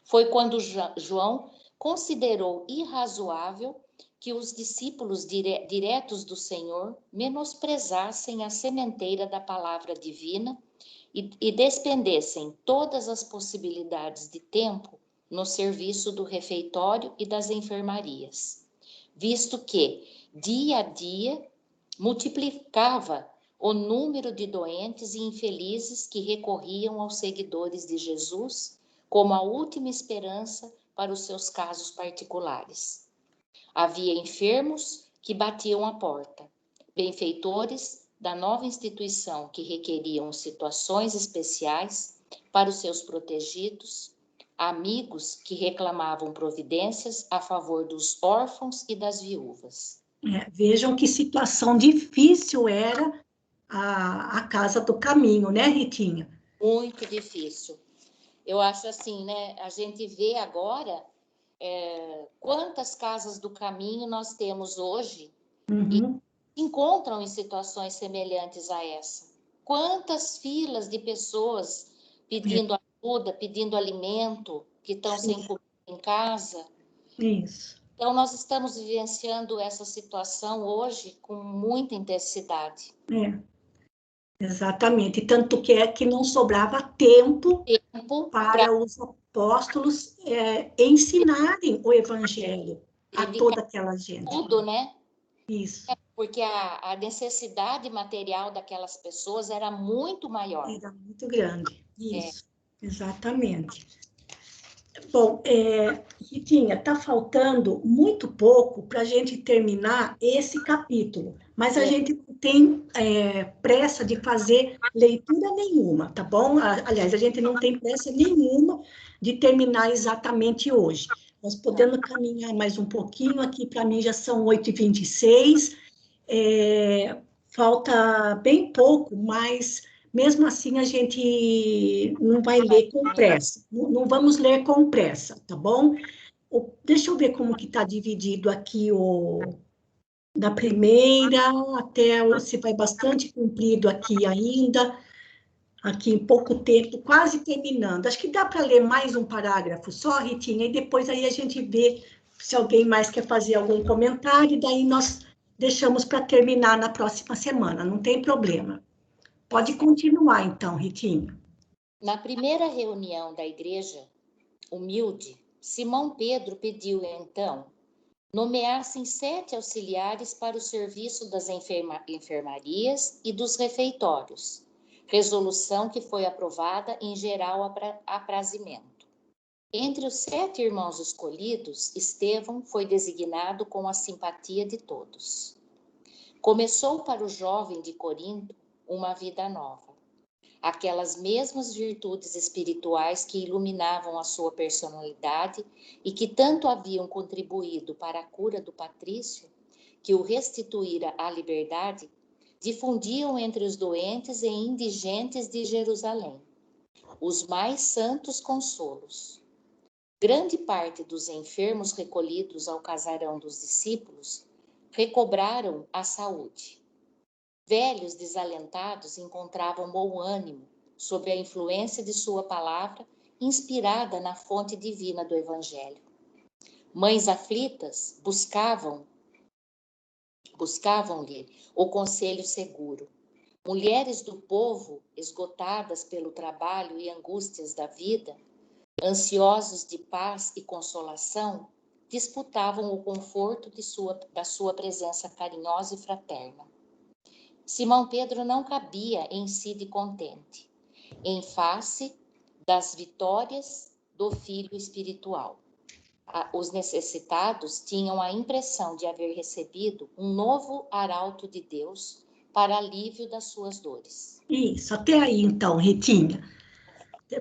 Foi quando João considerou irrazoável que os discípulos diretos do Senhor menosprezassem a sementeira da palavra divina e despendessem todas as possibilidades de tempo no serviço do refeitório e das enfermarias, visto que, dia a dia, multiplicava o número de doentes e infelizes que recorriam aos seguidores de Jesus como a última esperança para os seus casos particulares. Havia enfermos que batiam à porta, benfeitores da nova instituição que requeriam situações especiais para os seus protegidos, amigos que reclamavam providências a favor dos órfãos e das viúvas. Vejam que situação difícil era a Casa do Caminho, né, Ritinha? Muito difícil. Eu acho assim, né? A gente vê agora quantas casas do caminho nós temos hoje e encontram em situações semelhantes a essa. Quantas filas de pessoas pedindo ajuda, pedindo alimento, que estão sem comida em casa. Isso. Então, nós estamos vivenciando essa situação hoje com muita intensidade. Exatamente. Tanto que é que não sobrava tempo para os apóstolos ensinarem o evangelho a toda aquela gente. Tudo, né? Isso. Porque a necessidade material daquelas pessoas era muito maior. Era muito grande. Isso, exatamente. Bom, Ritinha, está faltando muito pouco para a gente terminar esse capítulo, mas a gente não tem pressa de fazer leitura nenhuma, tá bom? Aliás, a gente não tem pressa nenhuma de terminar exatamente hoje. Nós podemos caminhar mais um pouquinho, aqui para mim já são 8h26, falta bem pouco, mas mesmo assim a gente não vai ler com pressa, não vamos ler com pressa, tá bom? Deixa eu ver como que está dividido aqui da primeira até se vai bastante comprido aqui ainda, aqui em pouco tempo, quase terminando. Acho que dá para ler mais um parágrafo só, Ritinha, e depois aí a gente vê se alguém mais quer fazer algum comentário, e daí nós deixamos para terminar na próxima semana, não tem problema. Pode continuar, então, Ritinha. Na primeira reunião da igreja humilde, Simão Pedro pediu, então, nomeassem 7 auxiliares para o serviço das enfermarias e dos refeitórios, resolução que foi aprovada em geral aprazimento. Entre os 7 irmãos escolhidos, Estevão foi designado com a simpatia de todos. Começou para o jovem de Corinto uma vida nova. Aquelas mesmas virtudes espirituais que iluminavam a sua personalidade e que tanto haviam contribuído para a cura do patrício, que o restituíra à liberdade, difundiam entre os doentes e indigentes de Jerusalém os mais santos consolos. Grande parte dos enfermos recolhidos ao casarão dos discípulos recobraram a saúde. Velhos desalentados encontravam bom ânimo sob a influência de sua palavra, inspirada na fonte divina do Evangelho. Mães aflitas buscavam-lhe o conselho seguro. Mulheres do povo, esgotadas pelo trabalho e angústias da vida, ansiosos de paz e consolação, disputavam o conforto da sua presença carinhosa e fraterna. Simão Pedro não cabia em si de contente, em face das vitórias do filho espiritual. Os necessitados tinham a impressão de haver recebido um novo arauto de Deus para alívio das suas dores. Isso, até aí então, Ritinha.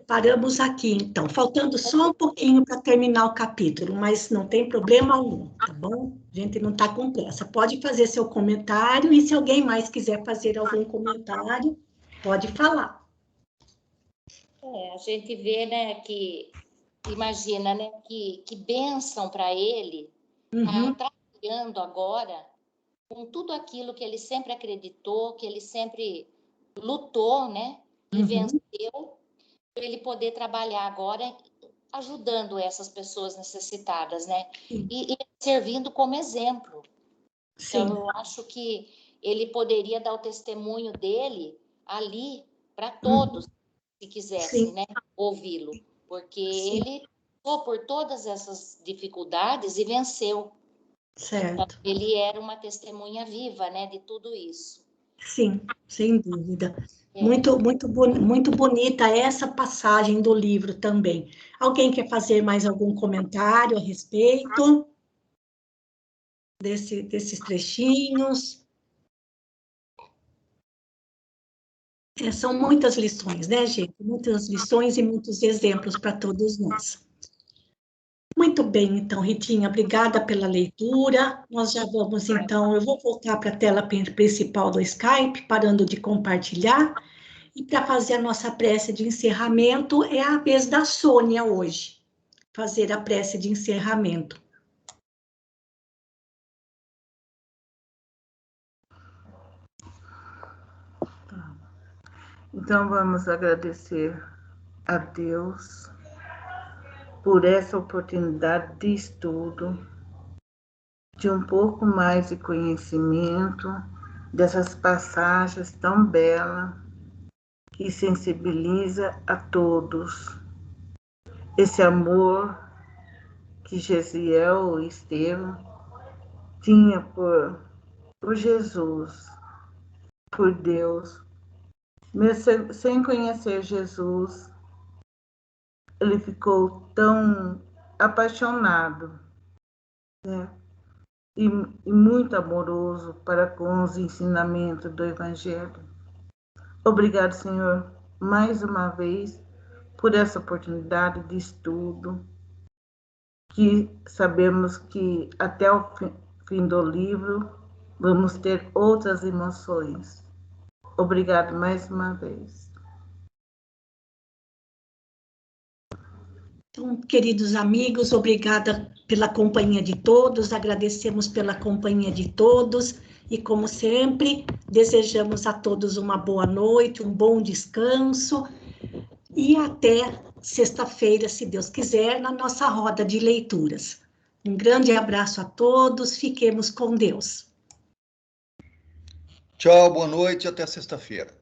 Paramos aqui, então, faltando só um pouquinho para terminar o capítulo, mas não tem problema algum, tá bom? A gente não está com pressa. Pode fazer seu comentário e se alguém mais quiser fazer algum comentário, pode falar. A gente vê, né, que, imagina, né, que bênção para ele estar trabalhando agora com tudo aquilo que ele sempre acreditou, que ele sempre lutou, né, e venceu, para ele poder trabalhar agora ajudando essas pessoas necessitadas, né? E servindo como exemplo. Sim. Então, eu acho que ele poderia dar o testemunho dele ali para todos, se quisessem, né, ouvi-lo. Porque ele passou por todas essas dificuldades e venceu. Certo. Então, ele era uma testemunha viva, né, de tudo isso. Sim, sem dúvida. Muito bonita essa passagem do livro também. Alguém quer fazer mais algum comentário a respeito desses trechinhos? São muitas lições, né, gente? Muitas lições e muitos exemplos para todos nós. Muito bem, então, Ritinha, obrigada pela leitura. Nós já vamos, então, eu vou voltar para a tela principal do Skype, parando de compartilhar. E para fazer a nossa prece de encerramento, é a vez da Sônia hoje, fazer a prece de encerramento. Então, vamos agradecer a Deus por essa oportunidade de estudo, de um pouco mais de conhecimento dessas passagens tão belas que sensibiliza a todos. Esse amor que Gesiel e Estevão tinha por Jesus, por Deus. Mesmo sem conhecer Jesus, ele ficou tão apaixonado, né? E muito amoroso para com os ensinamentos do Evangelho. Obrigado, Senhor, mais uma vez, por essa oportunidade de estudo, que sabemos que até o fim do livro vamos ter outras emoções. Obrigado mais uma vez. Então, queridos amigos, obrigada pela companhia de todos, agradecemos pela companhia de todos e, como sempre, desejamos a todos uma boa noite, um bom descanso e até sexta-feira, se Deus quiser, na nossa roda de leituras. Um grande abraço a todos, fiquemos com Deus. Tchau, boa noite e até sexta-feira.